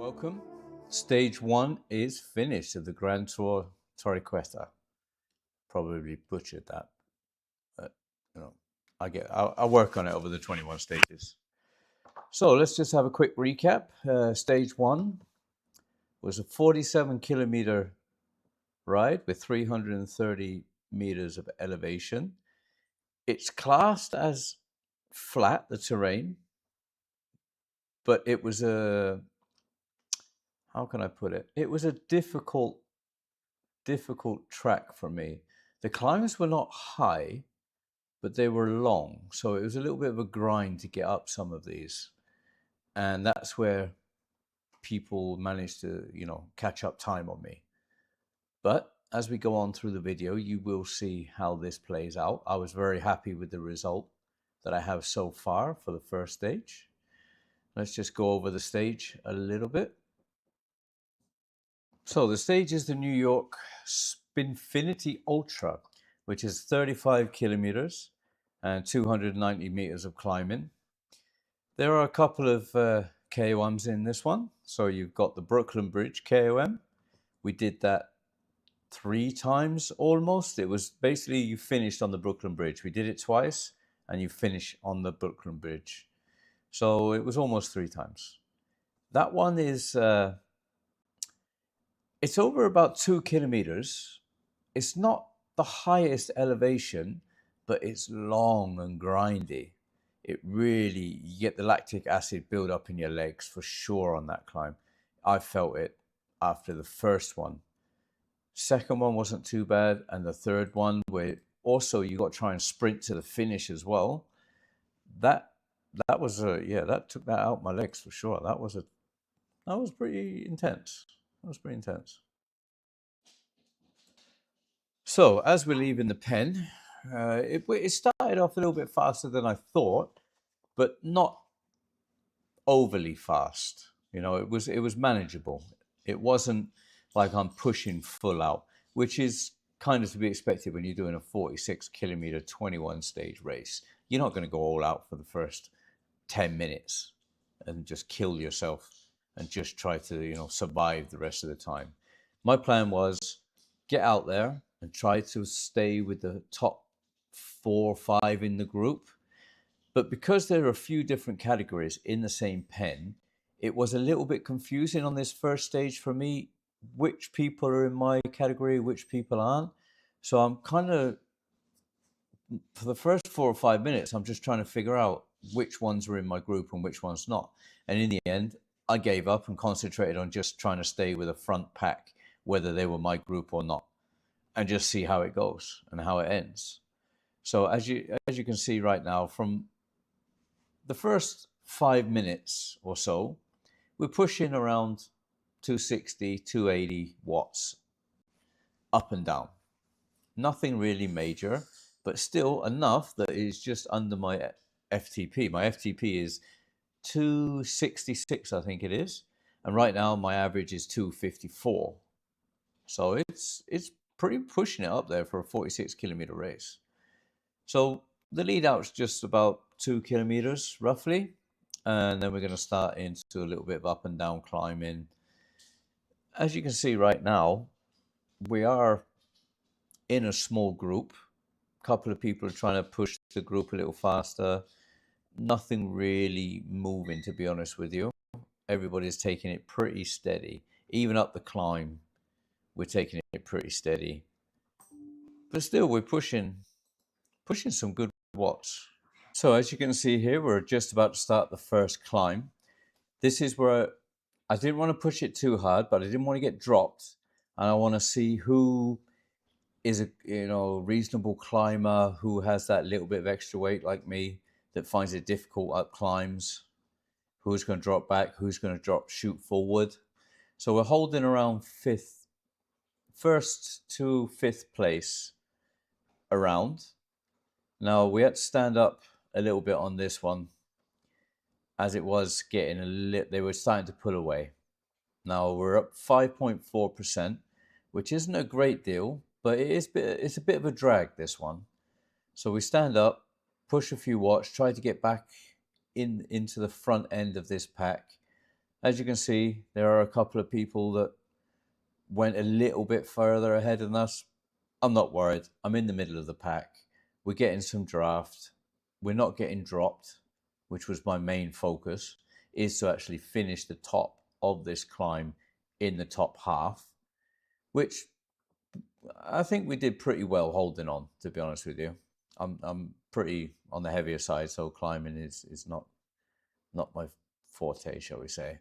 Welcome. Stage 1 is finished of the Grand Tour Triquetra. Probably butchered that, but I'll work on it over the 21 stages. So let's just have a quick recap. Stage 1 was a 47-kilometer ride with 330 meters of elevation. It's classed as flat, the terrain, but it was how can I put it? It was a difficult track for me. The climbs were not high, but they were long. So it was a little bit of a grind to get up some of these. And that's where people managed to, catch up time on me. But as we go on through the video, you will see how this plays out. I was very happy with the result that I have so far for the first stage. Let's just go over the stage a little bit. So the stage is the New York Spinfinity Ultra, which is 35 kilometers and 290 meters of climbing. There are a couple of KOMs in this one. So you've got the Brooklyn Bridge KOM. We did that 3 times almost. It was basically you finished on the Brooklyn Bridge. We did it twice and you finish on the Brooklyn Bridge. So it was almost 3 times. That one is... it's over about 2 kilometers. It's not the highest elevation, but it's long and grindy. It really, you get the lactic acid build up in your legs for sure on that climb. I felt it after the first one. Second one wasn't too bad. And the third one, where also you got to try and sprint to the finish as well. That was that took that out my legs for sure. That was pretty intense. That was pretty intense. So as we're leaving the pen, it started off a little bit faster than I thought, but not overly fast. It was manageable. It wasn't like I'm pushing full out, which is kind of to be expected when you're doing a 46-kilometer 21-stage race. You're not going to go all out for the first 10 minutes and just kill yourself and just try to, survive the rest of the time. My plan was get out there and try to stay with the top 4 or 5 in the group. But because there are a few different categories in the same pen, it was a little bit confusing on this first stage for me, which people are in my category, which people aren't. So I'm kind of, for the first 4 or 5 minutes, I'm just trying to figure out which ones are in my group and which ones not. And in the end, I gave up and concentrated on just trying to stay with a front pack, whether they were my group or not, and just see how it goes and how it ends. So as you can see right now, from the first 5 minutes or so, we're pushing around 260, 280 watts up and down. Nothing really major, but still enough that is just under my FTP. My FTP is 266, I think it is. And right now my average is 254. So it's pretty pushing it up there for a 46-kilometer race. So the lead out's just about 2 kilometers roughly. And then we're going to start into a little bit of up and down climbing. As you can see right now, we are in a small group. A couple of people are trying to push the group a little faster. Nothing really moving, to be honest with you. Everybody's taking it pretty steady. Even up the climb, we're taking it pretty steady. But still, we're pushing some good watts. So as you can see here, we're just about to start the first climb. This is where I didn't want to push it too hard, but I didn't want to get dropped. And I want to see who is a reasonable climber, who has that little bit of extra weight like me, that finds it difficult up climbs, who's going to drop back, who's going to shoot forward. So we're holding around first to fifth place around. Now we had to stand up a little bit on this one, as it was getting they were starting to pull away. Now we're up 5.4%, which isn't a great deal, but it's a bit of a drag, this one. So we stand up, push a few watts, try to get back into the front end of this pack, As you can see, there are a couple of people that went a little bit further ahead than us. I'm not worried. I'm in the middle of the pack. We're getting some draft. We're not getting dropped, which was my main focus, is to actually finish the top of this climb in the top half, which I think we did pretty well holding on, to be honest with you. I'm pretty on the heavier side, so climbing is not my forte, shall we say.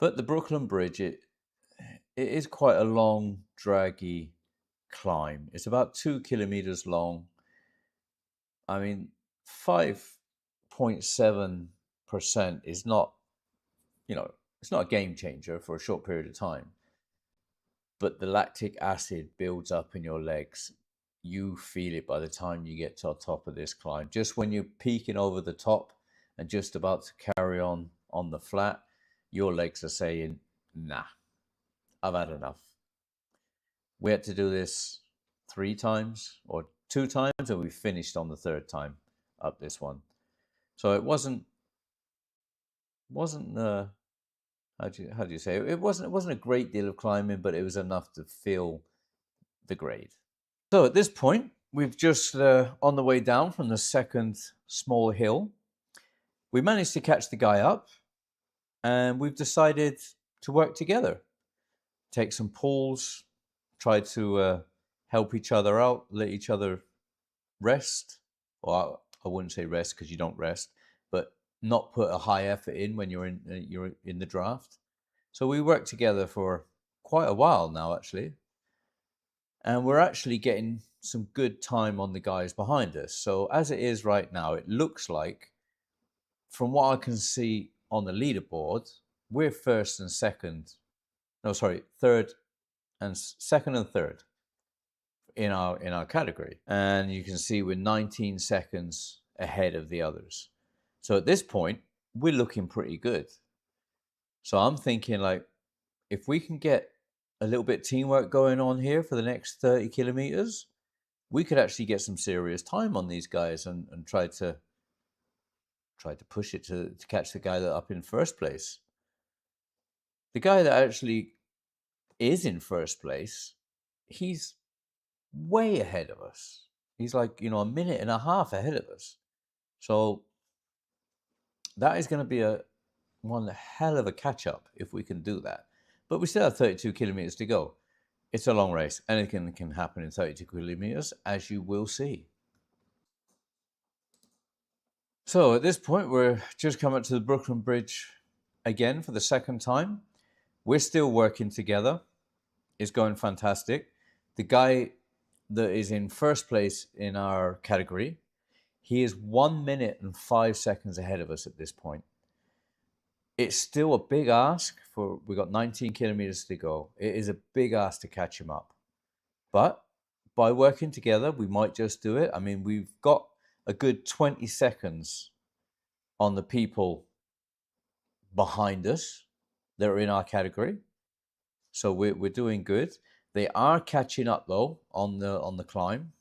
But the Brooklyn Bridge, it is quite a long, draggy climb. It's about 2 kilometers long. I mean, 5.7% is not, it's not a game changer for a short period of time. But the lactic acid builds up in your legs. You feel it by the time you get to the top of this climb. Just when you're peeking over the top and just about to carry on the flat, your legs are saying, nah, I've had enough. We had to do this 3 times or 2 times, and we finished on the 3rd time up this one. So it wasn't how do you say it? It wasn't a great deal of climbing, but it was enough to feel the grade. So at this point, we've just on the way down from the 2nd small hill, we managed to catch the guy up, and we've decided to work together, take some pulls, try to help each other out, let each other rest. Well, I wouldn't say rest because you don't rest, but not put a high effort in when you're in the draft. So we worked together for quite a while now, actually, and we're actually getting some good time on the guys behind us. So as it is right now, it looks like, from what I can see on the leaderboard, we're 1st and 2nd. No, sorry, 3rd and 2nd and 3rd in our category, and you can see we're 19 seconds ahead of the others. So at this point, we're looking pretty good. So I'm thinking, like, if we can get a little bit of teamwork going on here for the next 30 kilometers, we could actually get some serious time on these guys and try to push it to catch the guy that up in 1st place. The guy that actually is in 1st place, he's way ahead of us. He's like, a minute and a half ahead of us. So that is going to be one hell of a catch up if we can do that. But we still have 32 kilometers to go. It's a long race. Anything can happen in 32 kilometers, as you will see. So at this point, we're just coming to the Brooklyn Bridge again for the 2nd time. We're still working together. It's going fantastic. The guy that is in 1st place in our category, he is 1 minute and 5 seconds ahead of us at this point. It's still a big ask we got 19 kilometers to go. It is a big ask to catch him up. But by working together, we might just do it. I mean, we've got a good 20 seconds on the people behind us that are in our category. So we're doing good. They are catching up though on the climb,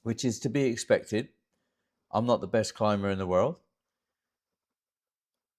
which is to be expected. I'm not the best climber in the world,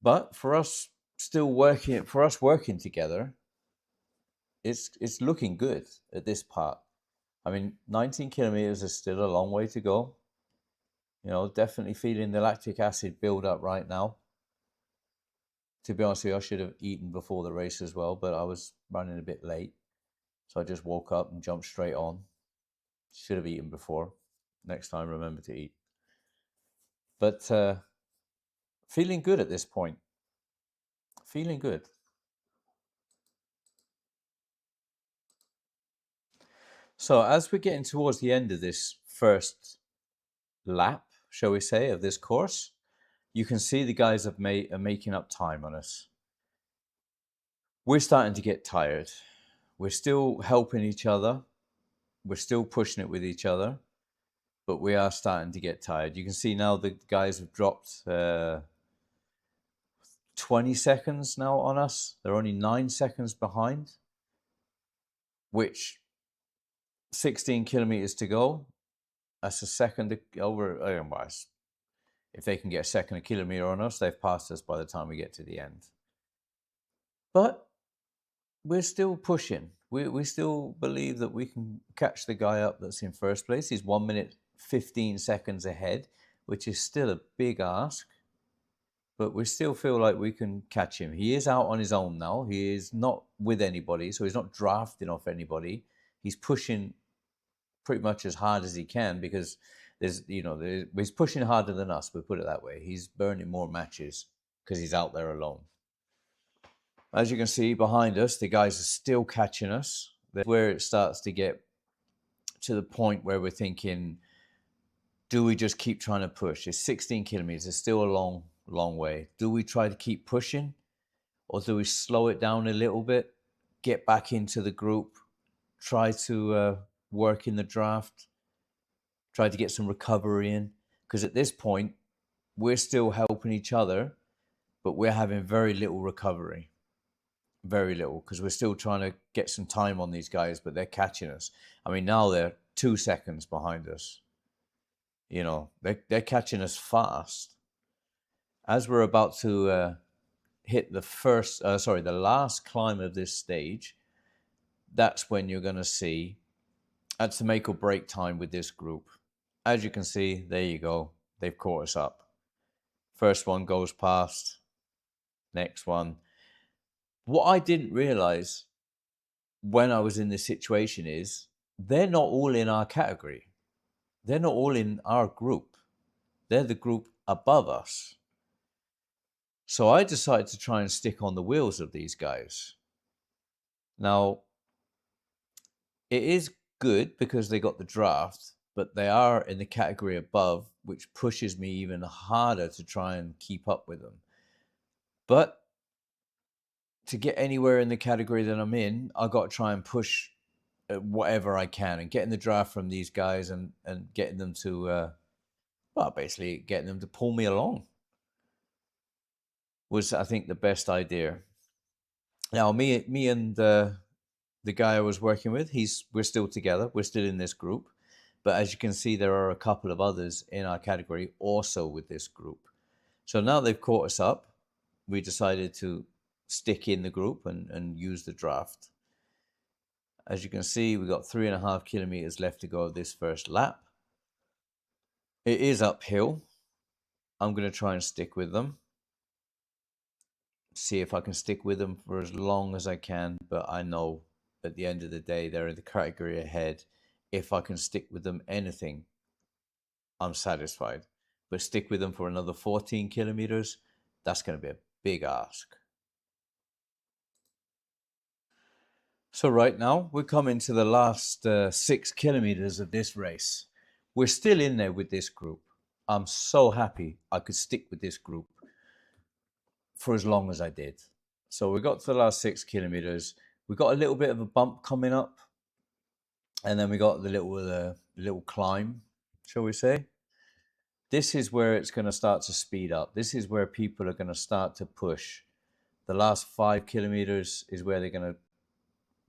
but for us working together, it's looking good at this part. I mean, 19 kilometers is still a long way to go. Definitely feeling the lactic acid build up right now. To be honest with you, I should have eaten before the race as well, but I was running a bit late. So I just woke up and jumped straight on. Should have eaten before. Next time, remember to eat. But feeling good at this point. Feeling good. So as we're getting towards the end of this 1st lap, shall we say, of this course, you can see the guys are making up time on us. We're starting to get tired. We're still helping each other. We're still pushing it with each other, but we are starting to get tired. You can see now the guys have dropped 20 seconds now on us. They're only 9 seconds behind, which 16 kilometers to go. That's a second over. If they can get a second a kilometer on us, they've passed us by the time we get to the end. But we're still pushing. We still believe that we can catch the guy up that's in first place. He's 1 minute 15 seconds ahead, which is still a big ask. But we still feel like we can catch him. He is out on his own now. He is not with anybody, so he's not drafting off anybody. He's pushing pretty much as hard as he can because he's pushing harder than us. We put it that way. He's burning more matches because he's out there alone. As you can see behind us, the guys are still catching us. That's where it starts to get to the point where we're thinking, do we just keep trying to push? It's 16 kilometers. It's still a long way. Do we try to keep pushing, or do we slow it down a little bit, get back into the group, try to work in the draft, try to get some recovery in? Because at this point, we're still helping each other, but we're having very little recovery. Very little, because we're still trying to get some time on these guys, but they're catching us. I mean, now they're 2 seconds behind us. You know, they're catching us fast. As we're about to hit the last climb of this stage, that's when you're going to see, that's the make or break time with this group. As you can see, there you go. They've caught us up. First one goes past. Next one. What I didn't realize when I was in this situation is they're not all in our category. They're not all in our group. They're the group above us. So I decided to try and stick on the wheels of these guys. Now, it is good because they got the draft, but they are in the category above, which pushes me even harder to try and keep up with them. But to get anywhere in the category that I'm in, I've got to try and push whatever I can and getting the draft from these guys and getting them to, basically getting them to pull me along was, I think, the best idea. Now, me and the guy I was working with, we're still together. We're still in this group. But as you can see, there are a couple of others in our category also with this group. So now they've caught us up. We decided to stick in the group and use the draft. As you can see, we've got 3.5 kilometers left to go of this first lap. It is uphill. I'm going to try and stick with them. See if I can stick with them for as long as I can. But I know at the end of the day, they're in the category ahead. If I can stick with them anything, I'm satisfied. But stick with them for another 14 kilometers, that's going to be a big ask. So right now, we're coming to the last 6 kilometers of this race. We're still in there with this group. I'm so happy I could stick with this group for as long as I did. So we got to the last 6 kilometers. We got a little bit of a bump coming up. And then we got the little climb, shall we say. This is where it's going to start to speed up. This is where people are going to start to push. The last 5 kilometers is where they're going to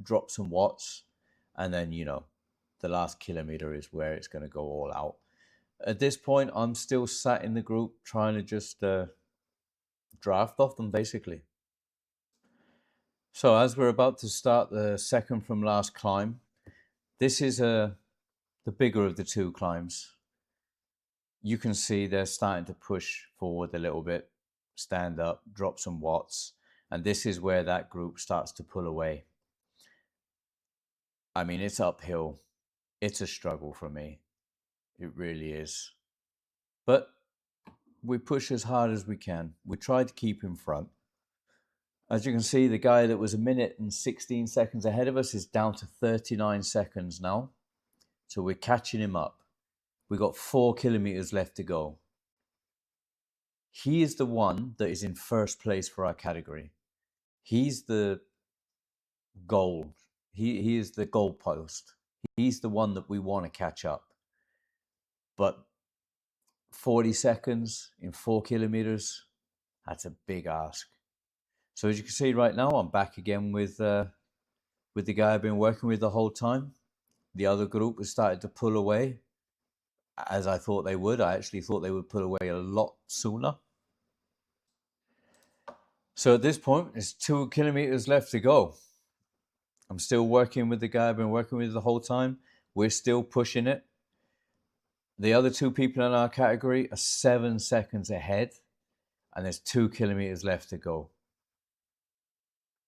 drop some watts. And then, the last kilometer is where it's going to go all out. At this point, I'm still sat in the group trying to just draft off them, basically. So as we're about to start the second from last climb, this is the bigger of the 2 climbs. You can see they're starting to push forward a little bit, stand up, drop some watts, and this is where that group starts to pull away. I mean, it's uphill. It's a struggle for me. It really is. But we push as hard as we can. We try to keep in front. As you can see, the guy that was 1 minute and 16 seconds ahead of us is down to 39 seconds now. So we're catching him up. We've got 4 kilometers left to go. He is the one that is in first place for our category. He's the goal. He is the goalpost. He's the one that we want to catch up. But 40 seconds in 4 kilometers, that's a big ask. So as you can see right now, I'm back again with the guy I've been working with the whole time. The other group has started to pull away, as I thought they would. I actually thought they would pull away a lot sooner. So at this point, it's 2 kilometers left to go. I'm still working with the guy I've been working with the whole time. We're still pushing it. The other two people in our category are 7 seconds ahead, and there's 2 kilometers left to go.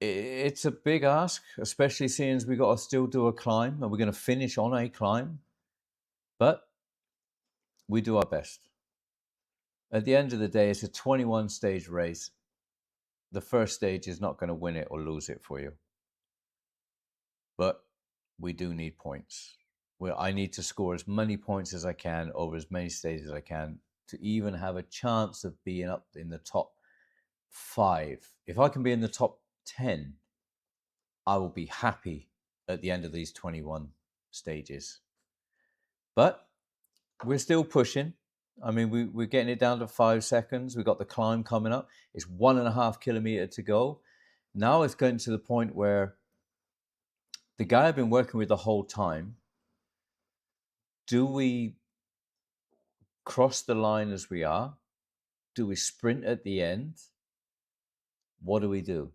It's a big ask, especially seeing as we got to still do a climb, and we're going to finish on a climb. But we do our best. At the end of the day, it's a 21-stage race. The first stage is not going to win it or lose it for you. But we do need points. Well, I need to score as many points as I can over as many stages as I can to even have a chance of being up in the top 5. If I can be in the top 10, I will be happy at the end of these 21 stages. But we're still pushing. I mean, we're getting it down to 5 seconds. We've got the climb coming up. It's 1.5 kilometers to go. Now it's getting to the point where the guy I've been working with the whole time, do we cross the line as we are? Do we sprint at the end? What do we do?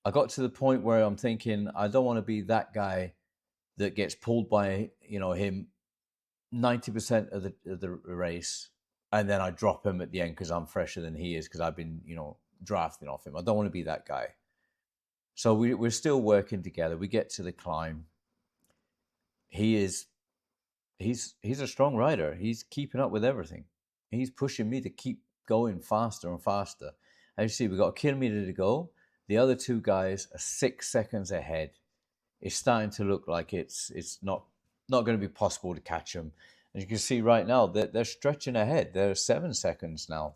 I got to the point where I'm thinking, I don't want to be that guy that gets pulled by, him 90% of the race, and then I drop him at the end because I'm fresher than he is because I've been, drafting off him. I don't want to be that guy. So we're still working together. We get to the climb. He's a strong rider. He's keeping up with everything. He's pushing me to keep going faster and faster. As you see, we've got a kilometer to go. The other two guys are 6 seconds ahead. It's starting to look like it's not going to be possible to catch them. And you can see right now that they're stretching ahead. They're 7 seconds now.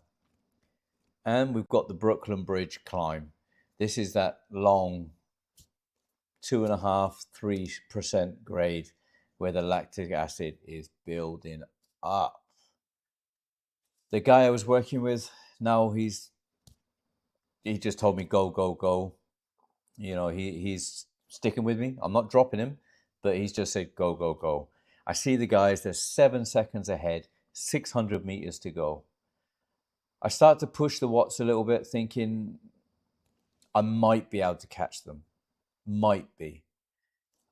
And we've got the Brooklyn Bridge climb. This is that long 2.5-3% grade where the lactic acid is building up. The guy I was working with, now he just told me go, go, go. He's sticking with me. I'm not dropping him, but he's just said go, go, go. I see the guys, they're 7 seconds ahead, 600 meters to go. I start to push the watts a little bit, thinking I might be able to catch them. Might be.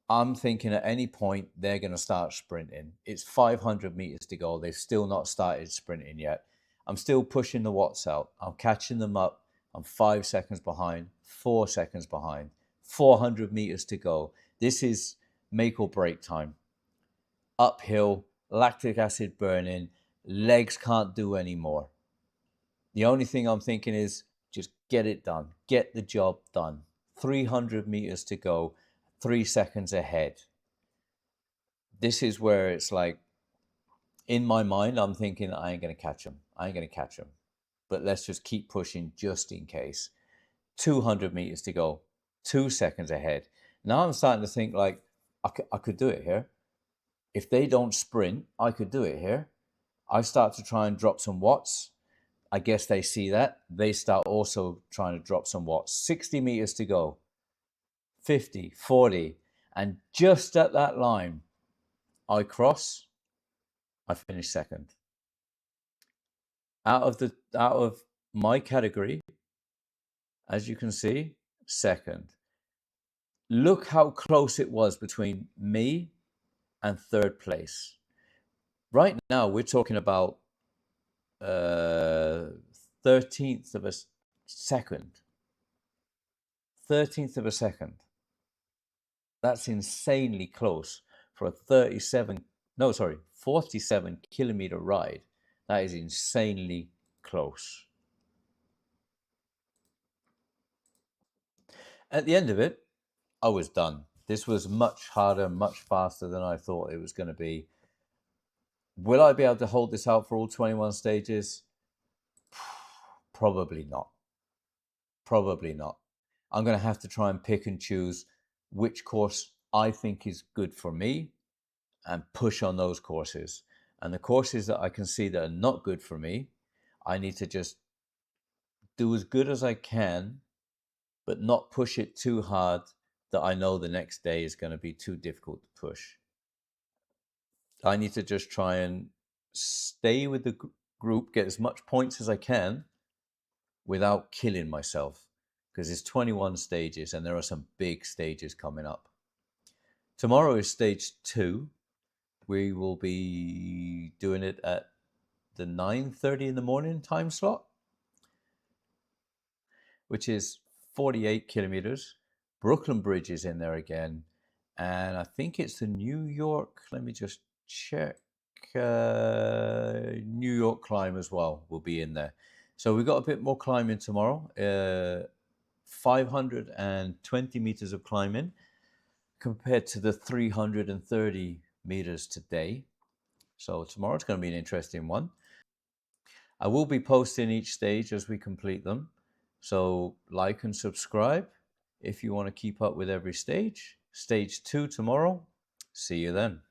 I'm thinking at any point they're going to start sprinting. It's 500 meters to go. They've still not started sprinting yet. I'm still pushing the watts out. I'm catching them up. I'm 5 seconds behind, 4 seconds behind, 400 meters to go. This is make or break time. Uphill, lactic acid burning, legs can't do anymore. The only thing I'm thinking is just get it done. Get the job done. 300 meters to go, 3 seconds ahead. This is where it's like, in my mind, I'm thinking, I ain't going to catch him. I ain't going to catch him. But let's just keep pushing just in case. 200 meters to go, 2 seconds ahead. Now I'm starting to think like, I could do it here. If they don't sprint, I could do it here. I start to try and drop some watts. I guess they see that. They start also trying to drop some watts. 60 meters to go, 50, 40. And just at that line, I cross, I finish second. Out of my category, as you can see, second. Look how close it was between me and third place. Right now, we're talking about 13th of a second. 13th of a second. That's insanely close for a 47 kilometer ride. That is insanely close. At the end of it, I was done. This was much harder, much faster than I thought it was going to be. Will I be able to hold this out for all 21 stages? Probably not. Probably not. I'm going to have to try and pick and choose which course I think is good for me and push on those courses. And the courses that I can see that are not good for me, I need to just do as good as I can, but not push it too hard that I know the next day is going to be too difficult to push. I need to just try and stay with the group, get as much points as I can without killing myself. because it's 21 stages and there are some big stages coming up. Tomorrow is stage 2. We will be doing it at the 9:30 in the morning time slot, which is 48 kilometers. Brooklyn Bridge is in there again. And I think it's the New York, let me just check. New York climb as well will be in there. So we've got a bit more climbing tomorrow. 520 meters of climbing compared to the 330 meters today. So tomorrow's going to be an interesting one. I will be posting each stage as we complete them. So like and subscribe if you want to keep up with every stage. Stage 2 tomorrow. See you then.